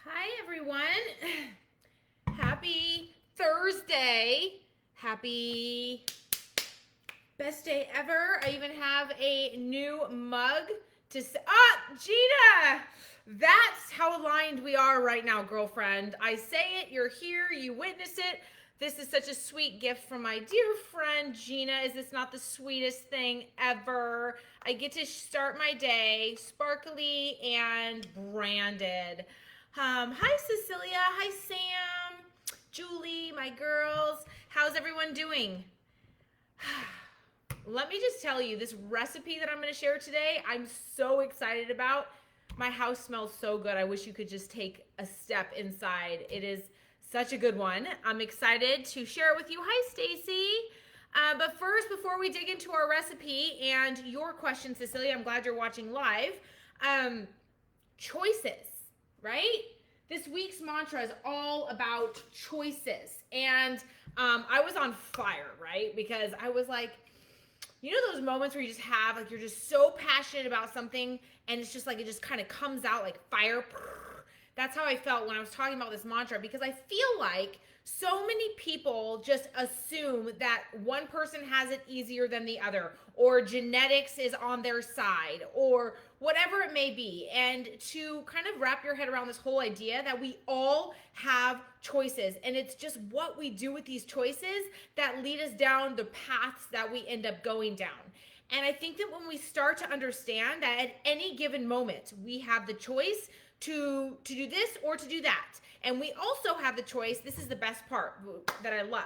Hi, everyone. Happy Thursday. Happy best day ever. I even have a new mug to say. Gina! That's how aligned we are right now, girlfriend. I say it, you're here, you witness it. This is such a sweet gift from my dear friend Gina. Is this not the sweetest thing ever? I get to start my day sparkly and branded. Hi, Cecilia. Hi, Sam. Julie, my girls. How's everyone doing? Let me just tell you, this recipe that I'm going to share today, I'm so excited about. My house smells so good. I wish you could just take a step inside. It is such a good one. I'm excited to share it with you. Hi, Stacy. But first, before we dig into our recipe and your question, Cecilia, I'm glad you're watching live. Choices, right? This week's mantra is all about choices. And I was on fire, right? Because I was like, you know those moments where you just have, like, you're just so passionate about something and it's just like, it just kind of comes out like fire. That's how I felt when I was talking about this mantra, because I feel like so many people just assume that one person has it easier than the other, or genetics is on their side, or whatever it may be. And to kind of wrap your head around this whole idea that we all have choices, and it's just what we do with these choices that lead us down the paths that we end up going down. And I think that when we start to understand that at any given moment, we have the choice to do this or to do that. And we also have the choice, this is the best part that I love.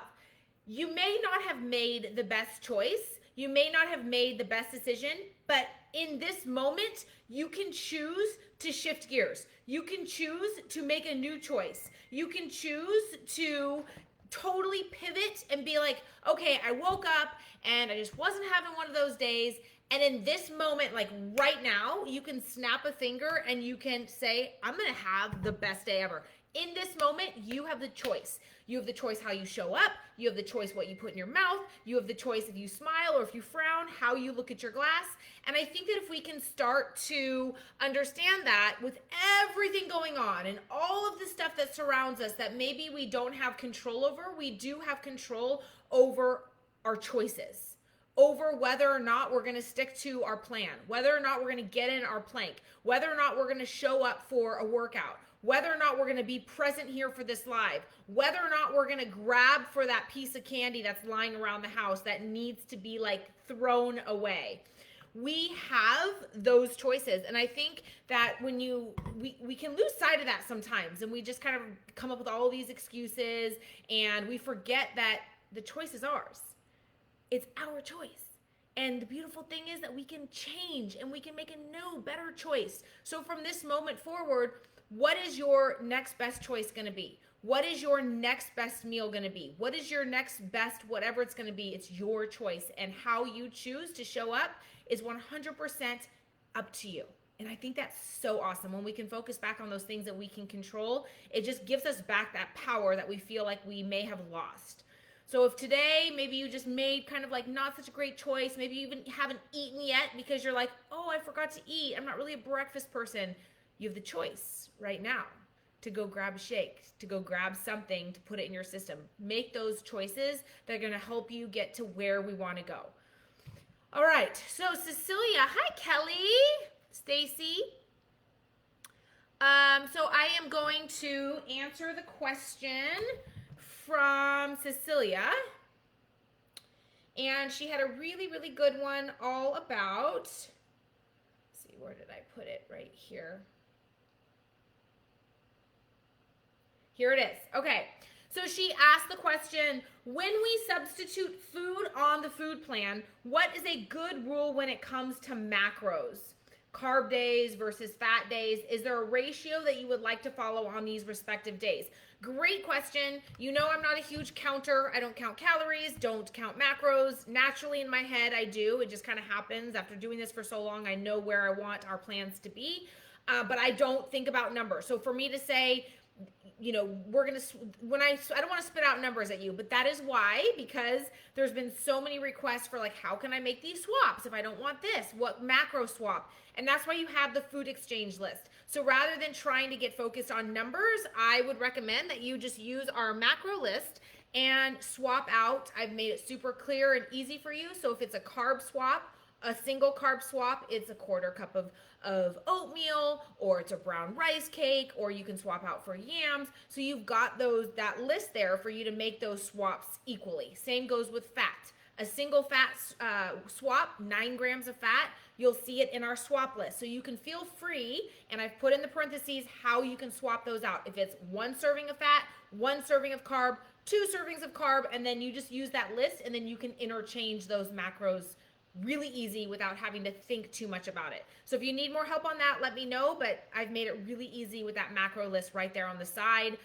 You may not have made the best choice, you may not have made the best decision, but in this moment, you can choose to shift gears. You can choose to make a new choice. You can choose to totally pivot and be like, okay, I woke up and I just wasn't having one of those days. And in this moment, like right now, you can snap a finger and you can say, I'm going to have the best day ever. In this moment, you have the choice. You have the choice how you show up. You have the choice what you put in your mouth. You have the choice if you smile or if you frown, how you look at your glass. And I think that if we can start to understand that with everything going on and all of the stuff that surrounds us that maybe we don't have control over, we do have control over our choices, over whether or not we're going to stick to our plan, whether or not we're going to get in our plank, whether or not we're going to show up for a workout, whether or not we're going to be present here for this live, whether or not we're going to grab for that piece of candy that's lying around the house that needs to be like thrown away. We have those choices. And I think that when we can lose sight of that sometimes, and we just kind of come up with all these excuses and we forget that the choice is ours. It's our choice. And the beautiful thing is that we can change and we can make a new, better choice. So from this moment forward, what is your next best choice going to be? What is your next best meal going to be? What is your next best whatever it's going to be? It's your choice. And how you choose to show up is 100% up to you. And I think that's so awesome. When we can focus back on those things that we can control, it just gives us back that power that we feel like we may have lost. So if today maybe you just made kind of like not such a great choice, maybe you even haven't eaten yet because you're like, oh, I forgot to eat. I'm not really a breakfast person. You have the choice right now to go grab a shake, to go grab something, to put it in your system. Make those choices that are going to help you get to where we want to go. All right. So Cecilia, hi Kelly, Stacy. So I am going to answer the question from Cecilia, and she had a really, really good one all about, let's see, where did I put it? Right here. Here it is. Okay. So she asked the question, when we substitute food on the food plan, what is a good rule when it comes to macros? Carb days versus fat days. Is there a ratio that you would like to follow on these respective days? Great question. You know I'm not a huge counter. I don't count calories, don't count macros. Naturally in my head I do. It just kind of happens. After doing this for so long, I know where I want our plans to be. But I don't think about numbers. So for me to say, you know, we're gonna I don't want to spit out numbers at you, but that is why, because there's been so many requests for like, how can I make these swaps if I don't want this? What macro swap? And that's why you have the food exchange list. So rather than trying to get focused on numbers, I would recommend that you just use our macro list and swap out. I've made it super clear and easy for you. So if it's a carb swap, a single carb swap, it's a quarter cup of oatmeal, or it's a brown rice cake, or you can swap out for yams. So you've got that list there for you to make those swaps equally. Same goes with fat. A single fat swap, 9 grams of fat, you'll see it in our swap list. So you can feel free, and I've put in the parentheses how you can swap those out. If it's 1 serving of fat, 1 serving of carb, 2 servings of carb, and then you just use that list, and then you can interchange those macros really easy without having to think too much about it. So if you need more help on that, let me know, but I've made it really easy with that macro list right there on the side,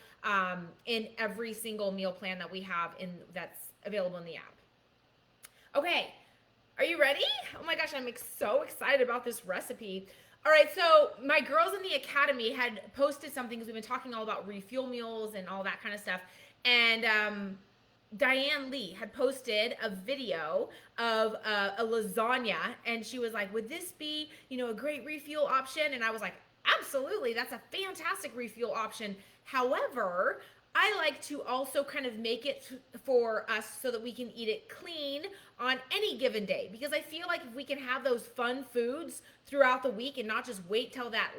in every single meal plan that we have that's available in the app. Okay, are you ready? Oh my gosh, I'm so excited about this recipe. All right, so my girls in the academy had posted something, because we've been talking all about refuel meals and all that kind of stuff, and Diane Lee had posted a video of a lasagna, and she was like, would this be, you know, a great refuel option? And I was like, absolutely, that's a fantastic refuel option. However, I like to also kind of make it for us so that we can eat it clean on any given day, because I feel like if we can have those fun foods throughout the week and not just wait till that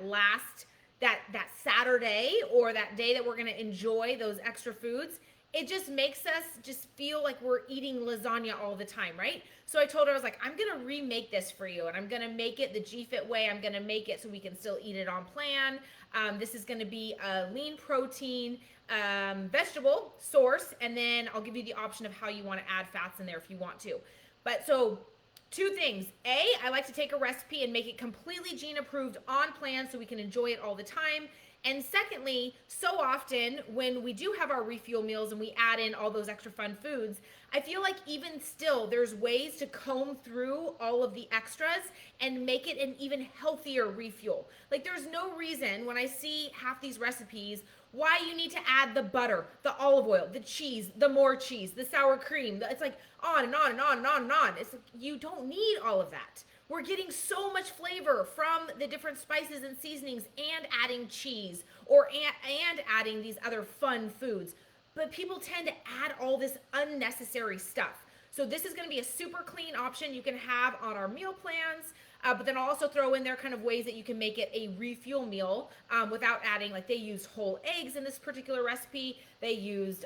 Saturday or that day that we're going to enjoy those extra foods, it just makes us just feel like we're eating lasagna all the time, right? So I told her, I was like, I'm going to remake this for you, and I'm going to make it the G-Fit way. I'm going to make it so we can still eat it on plan. This is going to be a lean protein vegetable source, and then I'll give you the option of how you want to add fats in there if you want to. But so 2 things. A, I like to take a recipe and make it completely Gene approved on plan so we can enjoy it all the time. And secondly, so often when we do have our refuel meals and we add in all those extra fun foods, I feel like even still there's ways to comb through all of the extras and make it an even healthier refuel. Like, there's no reason when I see half these recipes why you need to add the butter, the olive oil, the cheese, the more cheese, the sour cream. It's like on and on and on and on and on. It's like, you don't need all of that. We're getting so much flavor from the different spices and seasonings and adding cheese and adding these other fun foods. But people tend to add all this unnecessary stuff. So this is going to be a super clean option you can have on our meal plans. But then I'll also throw in there kind of ways that you can make it a refuel meal without adding, like, they used whole eggs in this particular recipe. They used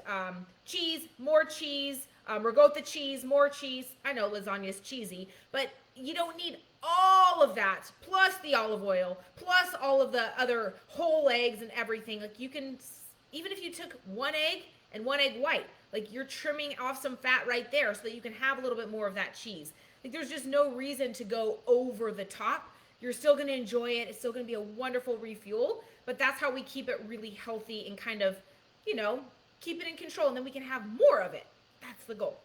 cheese, more cheese, ricotta cheese, more cheese. I know lasagna is cheesy, but you don't need all of that, plus the olive oil, plus all of the other whole eggs and everything. Like, you can, even if you took 1 egg and 1 egg white, like, you're trimming off some fat right there so that you can have a little bit more of that cheese. Like, there's just no reason to go over the top. You're still going to enjoy it. It's still going to be a wonderful refuel, but that's how we keep it really healthy and kind of, you know, keep it in control, and then we can have more of it. That's the goal.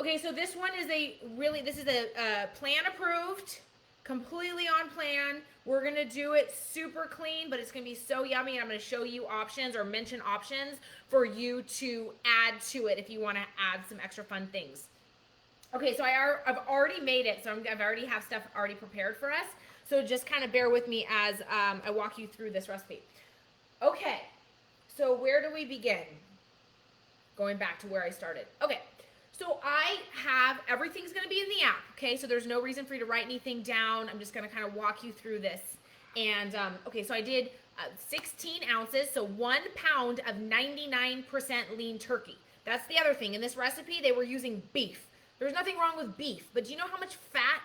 Okay, so this one is this is a plan approved, completely on plan. We're going to do it super clean, but it's going to be so yummy, and I'm going to show you options or mention options for you to add to it if you want to add some extra fun things. Okay, so I've already made it, so I've already have stuff already prepared for us. So just kind of bear with me as I walk you through this recipe. Okay, so where do we begin? Going back to where I started. Okay, so I have, everything's going to be in the app, okay? So there's no reason for you to write anything down. I'm just going to kind of walk you through this. And, okay, so I did 16 ounces, so 1 pound of 99% lean turkey. That's the other thing. In this recipe, they were using beef. There's nothing wrong with beef, but do you know how much fat?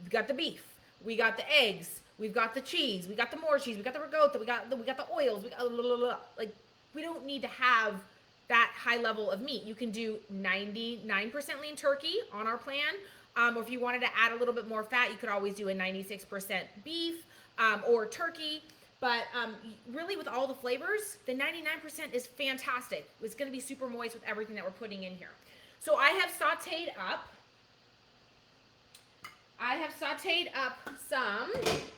We got the beef, we got the eggs, we've got the cheese, we got the more cheese, we got the ricotta, we got the oils, like, we don't need to have that high level of meat. You can do 99% lean turkey on our plan, or if you wanted to add a little bit more fat, you could always do a 96% beef or turkey. But really, with all the flavors, the 99% is fantastic. It's going to be super moist with everything that we're putting in here. So I have sauteed up some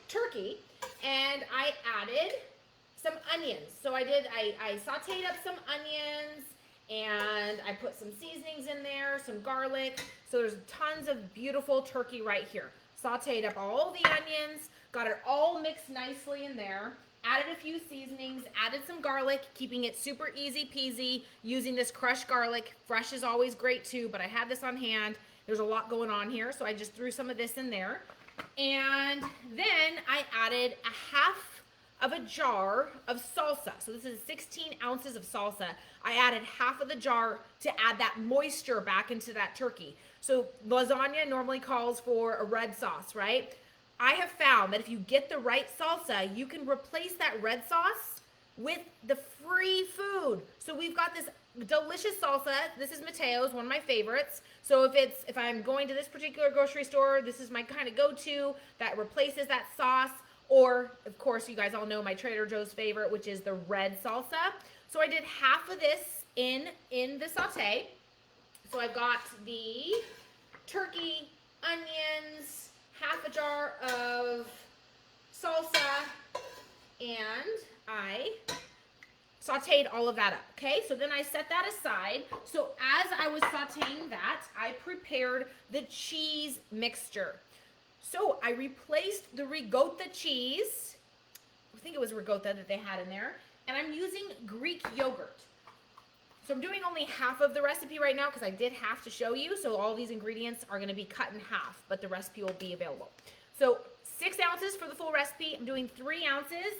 turkey, and I added some onions. So I sauteed up some onions, and I put some seasonings in there, some garlic. So there's tons of beautiful turkey right here. Sauteed up all the onions, got it all mixed nicely in there. Added a few seasonings, added some garlic, keeping it super easy peasy, using this crushed garlic. Fresh is always great too, but I had this on hand. There's a lot going on here, so I just threw some of this in there. And then I added a half of a jar of salsa. So this is 16 ounces of salsa. I added half of the jar to add that moisture back into that turkey. So lasagna normally calls for a red sauce, right? I have found that if you get the right salsa, you can replace that red sauce with the free food. So we've got this delicious salsa. This is Mateo's, one of my favorites. So if I'm going to this particular grocery store, this is my kind of go-to that replaces that sauce. Or, of course, you guys all know my Trader Joe's favorite, which is the red salsa. So I did half of this in the saute. So I've got the turkey, onions, half a jar of salsa, and I sauteed all of that up, okay? So then I set that aside. So as I was sauteing that, I prepared the cheese mixture. So I replaced the ricotta cheese, I think it was ricotta that they had in there, and I'm using Greek yogurt. So I'm doing only half of the recipe right now because I did have to show you. So all these ingredients are going to be cut in half, but the recipe will be available. So 6 ounces for the full recipe. I'm doing 3 ounces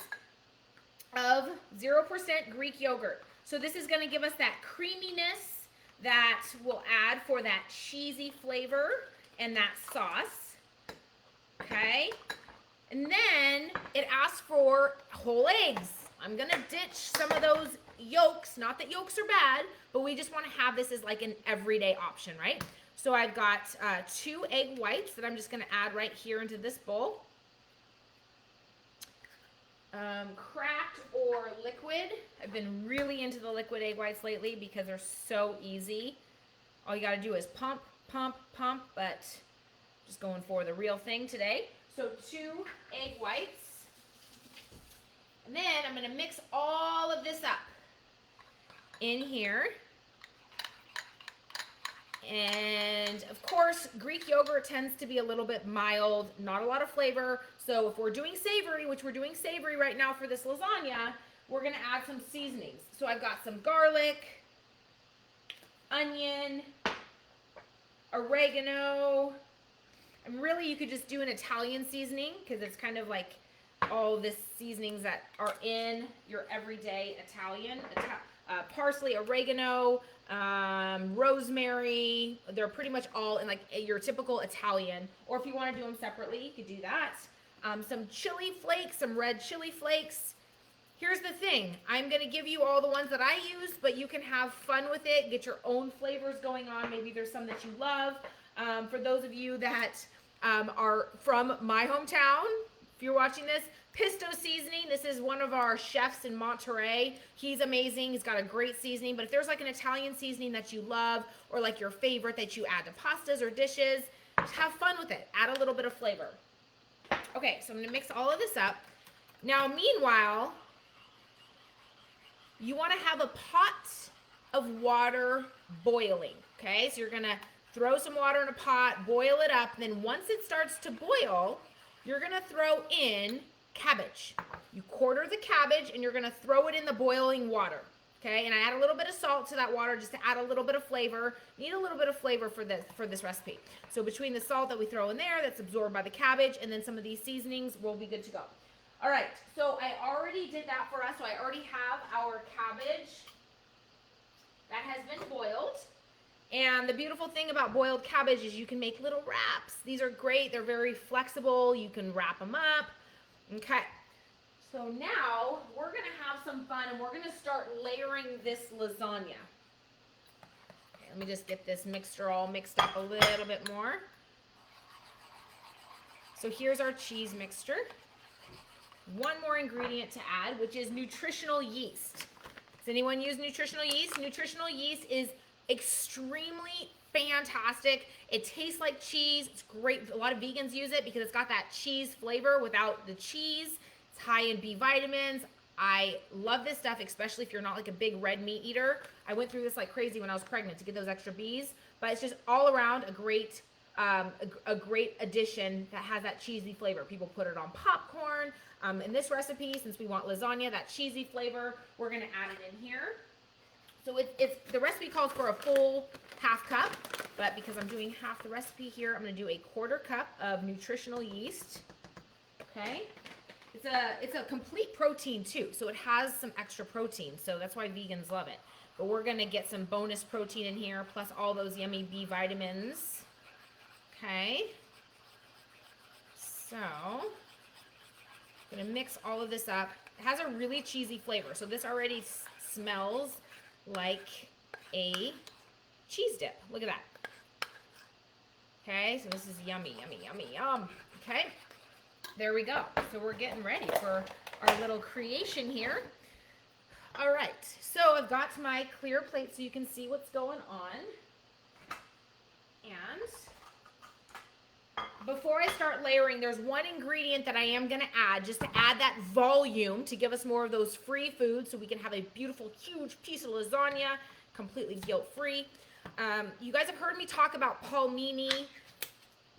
of 0% Greek yogurt. So this is going to give us that creaminess that will add for that cheesy flavor and that sauce. Okay, and then it asks for whole eggs. I'm gonna ditch some of those yolks. Not that yolks are bad, but we just want to have this as like an everyday option, right? So I've got 2 egg whites that I'm just gonna add right here into this bowl. Cracked or liquid. I've been really into the liquid egg whites lately because they're so easy. All you gotta do is pump, pump, pump, but just going for the real thing today. So 2 egg whites. And then I'm going to mix all of this up in here. And of course, Greek yogurt tends to be a little bit mild, not a lot of flavor. So if we're doing savory, which we're doing savory right now for this lasagna, we're going to add some seasonings. So I've got some garlic, onion, oregano. And really, you could just do an Italian seasoning because it's kind of like all this seasonings that are in your everyday Italian. Parsley, oregano, rosemary. They're pretty much all in like your typical Italian. Or if you want to do them separately, you could do that. Some chili flakes, some red chili flakes. Here's the thing. I'm going to give you all the ones that I use, but you can have fun with it. Get your own flavors going on. Maybe there's some that you love. For those of you that are from my hometown, if you're watching this, Pesto seasoning. This is one of our chefs in Monterey. He's amazing. He's got a great seasoning. But if there's like an Italian seasoning that you love or like your favorite that you add to pastas or dishes, just have fun with it. Add a little bit of flavor. Okay, so I'm going to mix all of this up. Now, meanwhile, you want to have a pot of water boiling, okay? So you're going to throw some water in a pot, boil it up, and then once it starts to boil, you're going to throw in cabbage. You quarter the cabbage, and you're going to throw it in the boiling water, okay? And I add a little bit of salt to that water just to add a little bit of flavor. You need a little bit of flavor for this recipe. So between the salt that we throw in there that's absorbed by the cabbage and then some of these seasonings, we'll be good to go. All right, so I already did that for us. So I already have our cabbage that has been boiled. And the beautiful thing about boiled cabbage is you can make little wraps. These are great. They're very flexible. You can wrap them up. Okay. So now we're going to have some fun and we're going to start layering this lasagna. Okay, let me just get this mixture all mixed up a little bit more. So here's our cheese mixture. One more ingredient to add, which is nutritional yeast. Does anyone use nutritional yeast? Nutritional yeast is extremely fantastic. It tastes like cheese. It's great. A lot of vegans use it because it's got that cheese flavor without the cheese. It's high in B vitamins. I love this stuff, especially if you're not like a big red meat eater. I went through this like crazy when I was pregnant to get those extra B's, but it's just all around a great addition that has that cheesy flavor. People put it on popcorn. In this recipe, since we want lasagna, that cheesy flavor, we're gonna add it in here. So it's the recipe calls for a full half cup, but because I'm doing half the recipe here, I'm gonna do a 1/4 cup of nutritional yeast. Okay. It's a complete protein too, so it has some extra protein, so that's why vegans love it. But we're gonna get some bonus protein in here, plus all those yummy B vitamins. Okay. So, I'm gonna mix all of this up. It has a really cheesy flavor, so this already smells like a cheese dip. Look at that. Okay, so this is yummy, yummy, yummy, yum. Okay. There we go. So we're getting ready for our little creation here. All right. So I've got my clear plate so you can see what's going on. And before I start layering, there's one ingredient that I am going to add just to add that volume to give us more of those free foods so we can have a beautiful, huge piece of lasagna, completely guilt-free. You guys have heard me talk about palmini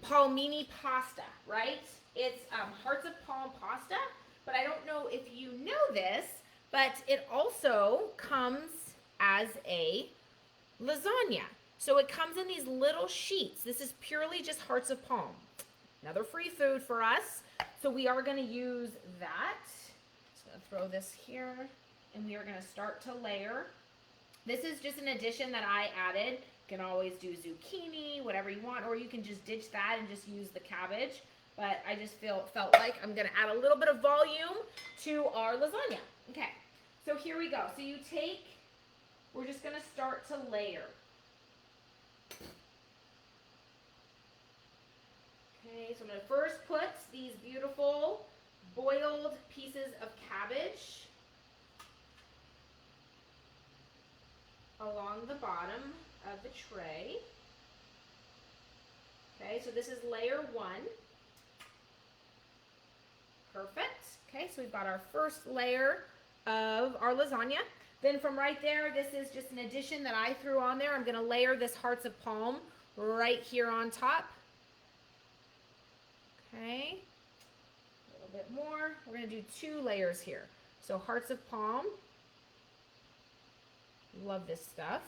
pasta, right? It's hearts of palm pasta, but I don't know if you know this, but it also comes as a lasagna. So it comes in these little sheets. This is purely just hearts of palm. Another free food for us. So we are going to use that. Just going to throw this here, and we are going to start to layer. This is just an addition that I added. You can always do zucchini, whatever you want, or you can just ditch that and just use the cabbage. But I just felt like I'm going to add a little bit of volume to our lasagna. Okay, so here we go. So we're just going to start to layer. Okay, so I'm going to first put these beautiful boiled pieces of cabbage along the bottom of the tray. Okay, so this is layer 1. Perfect. Okay, so we've got our first layer of our lasagna. Then from right there, this is just an addition that I threw on there. I'm going to layer this hearts of palm right here on top. Okay, a little bit more. We're going to do 2 layers here. So hearts of palm. Love this stuff.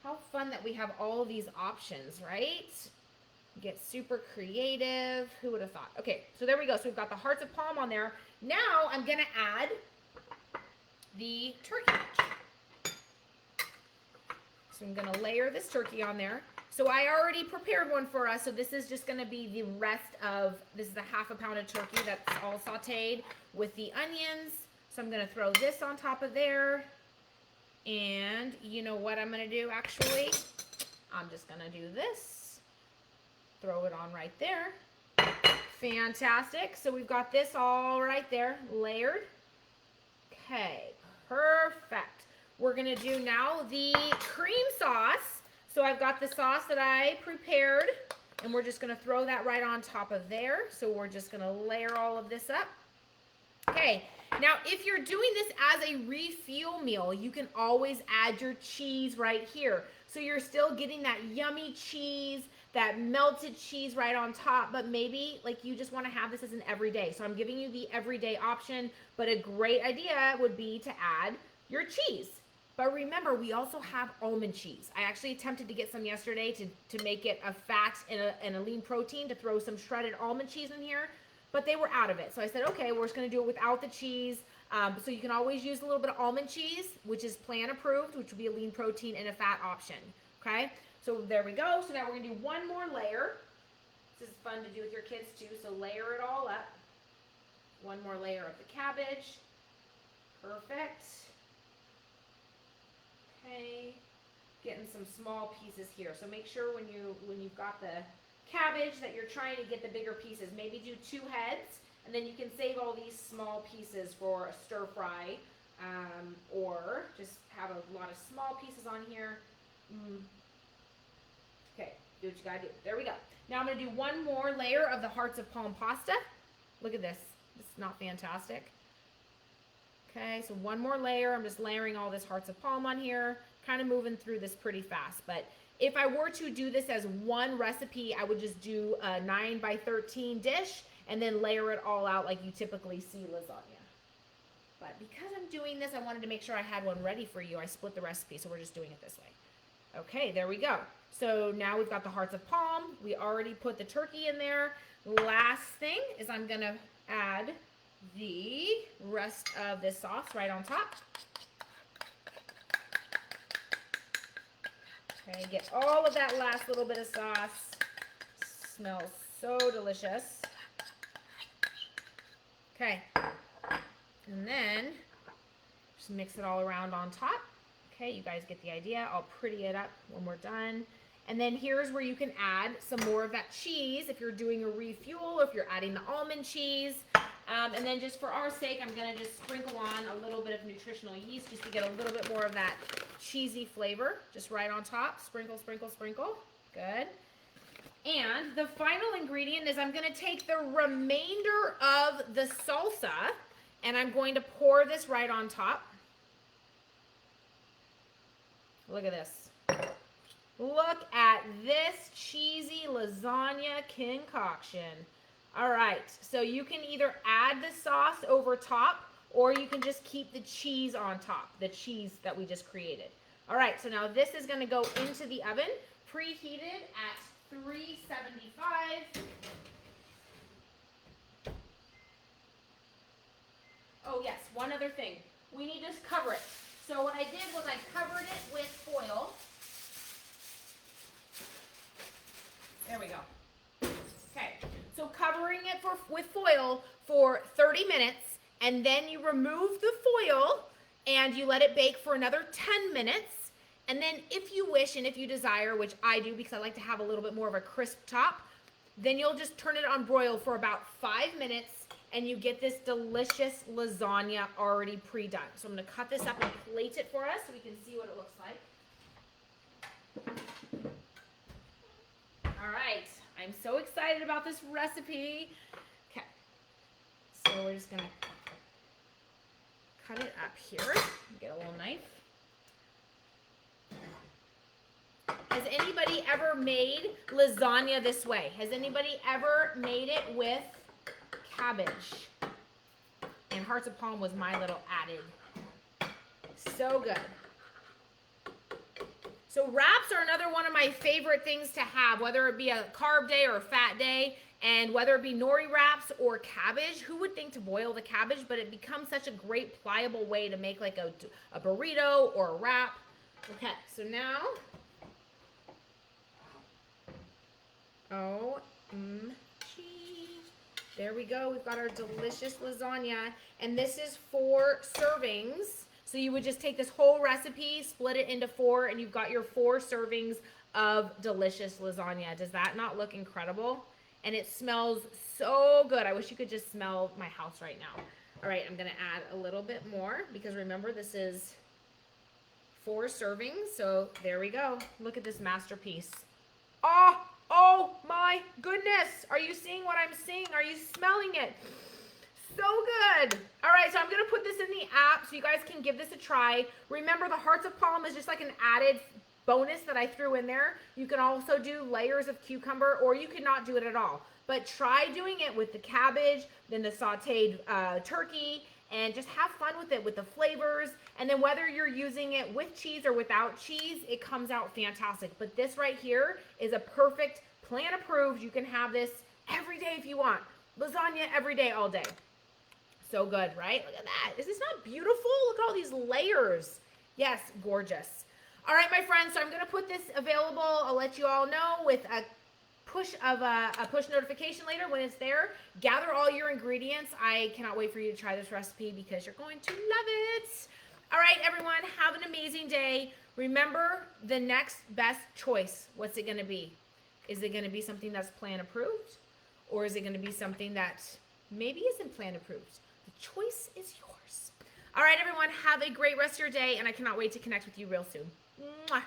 How fun that we have all these options, right? Get super creative. Who would have thought? Okay, so there we go. So we've got the hearts of palm on there. Now I'm going to add the turkey. So I'm going to layer this turkey on there. So I already prepared one for us. So this is just going to be the rest of, this is the 1/2 pound of turkey that's all sauteed with the onions. So I'm going to throw this on top of there. And you know what I'm going to do actually? I'm just going to do this. Throw it on right there. Fantastic. So we've got this all right there, layered. Okay, perfect. We're going to do now the cream sauce. So I've got the sauce that I prepared, and we're just going to throw that right on top of there. So we're just going to layer all of this up. Okay, now if you're doing this as a refuel meal, you can always add your cheese right here. So you're still getting that yummy cheese, that melted cheese right on top, but maybe like you just want to have this as an everyday. So I'm giving you the everyday option, but a great idea would be to add your cheese. But remember, we also have almond cheese. I actually attempted to get some yesterday to make it a fat and a lean protein, to throw some shredded almond cheese in here, but they were out of it. So I said, okay, we're just gonna do it without the cheese. So you can always use a little bit of almond cheese, which is plan approved, which would be a lean protein and a fat option, okay? So there we go. So now we're gonna do one more layer. This is fun to do with your kids too, so layer it all up. One more layer of the cabbage. Perfect. Okay, getting some small pieces here. So make sure when you've got the cabbage that you're trying to get the bigger pieces. Maybe do 2 heads, and then you can save all these small pieces for a stir fry, or just have a lot of small pieces on here. Okay, do what you gotta do. There we go. Now I'm gonna do one more layer of the hearts of palm pasta. Look at this. It's not fantastic. Okay, so one more layer. I'm just layering all this hearts of palm on here, kind of moving through this pretty fast. But if I were to do this as one recipe, I would just do a 9 by 13 dish and then layer it all out like you typically see lasagna. But because I'm doing this, I wanted to make sure I had one ready for you. I split the recipe, so we're just doing it this way. Okay, there we go. So now we've got the hearts of palm. We already put the turkey in there. Last thing is I'm gonna add the rest of this sauce right on top. Okay, get all of that last little bit of sauce. Smells so delicious. Okay, and then just mix it all around on top. Okay, you guys get the idea. I'll pretty it up when we're done. And then here's where you can add some more of that cheese if you're doing a refuel, or if you're adding the almond cheese. And then just for our sake, I'm gonna just sprinkle on a little bit of nutritional yeast just to get a little bit more of that cheesy flavor, just right on top. Sprinkle, sprinkle, sprinkle. Good. And the final ingredient is I'm gonna take the remainder of the salsa and I'm going to pour this right on top. Look at this. Look at this cheesy lasagna concoction. All right, so you can either add the sauce over top or you can just keep the cheese on top, the cheese that we just created. All right, so now this is gonna go into the oven, preheated at 375. Oh yes, one other thing. We need to cover it. So what I did was I covered it with foil. There we go. Okay, so covering it with foil for 30 minutes, and then you remove the foil and you let it bake for another 10 minutes. And then if you wish and if you desire, which I do because I like to have a little bit more of a crisp top, then you'll just turn it on broil for about 5 minutes and you get this delicious lasagna already pre-done. So I'm gonna cut this up and plate it for us so we can see what it looks like. All right, I'm so excited about this recipe. Okay, so we're just gonna cut it up here. Get a little knife. Has anybody ever made lasagna this way? Has anybody ever made it with cabbage? And hearts of palm was my little added. So good. So wraps are another one of my favorite things to have, whether it be a carb day or a fat day, and whether it be nori wraps or cabbage. Who would think to boil the cabbage? But it becomes such a great pliable way to make like a burrito or a wrap. Okay, so now, there we go. We've got our delicious lasagna, and this is 4 servings. So you would just take this whole recipe, split it into 4, and you've got your 4 servings of delicious lasagna. Does that not look incredible? And it smells so good. I wish you could just smell my house right now. All right, I'm gonna add a little bit more because remember this is 4 servings. So there we go. Look at this masterpiece. Oh my goodness. Are you seeing what I'm seeing? Are you smelling it? So good. All right, so I'm gonna put this in the app so you guys can give this a try. Remember, the hearts of palm is just like an added bonus that I threw in there. You can also do layers of cucumber, or you could not do it at all. But try doing it with the cabbage, then the sauteed turkey, and just have fun with it, with the flavors. And then whether you're using it with cheese or without cheese, it comes out fantastic. But this right here is a perfect plan approved. You can have this every day if you want. Lasagna every day, all day. So good, right? Look at that. Is this not beautiful? Look at all these layers. Yes, gorgeous. All right, my friends, so I'm gonna put this available. I'll let you all know with a push notification later when it's there. Gather all your ingredients. I cannot wait for you to try this recipe because you're going to love it. All right, everyone, have an amazing day. Remember the next best choice. What's it gonna be? Is it gonna be something that's plan approved? Or is it gonna be something that maybe isn't plan approved? The choice is yours. All right, everyone, have a great rest of your day, and I cannot wait to connect with you real soon. Mwah.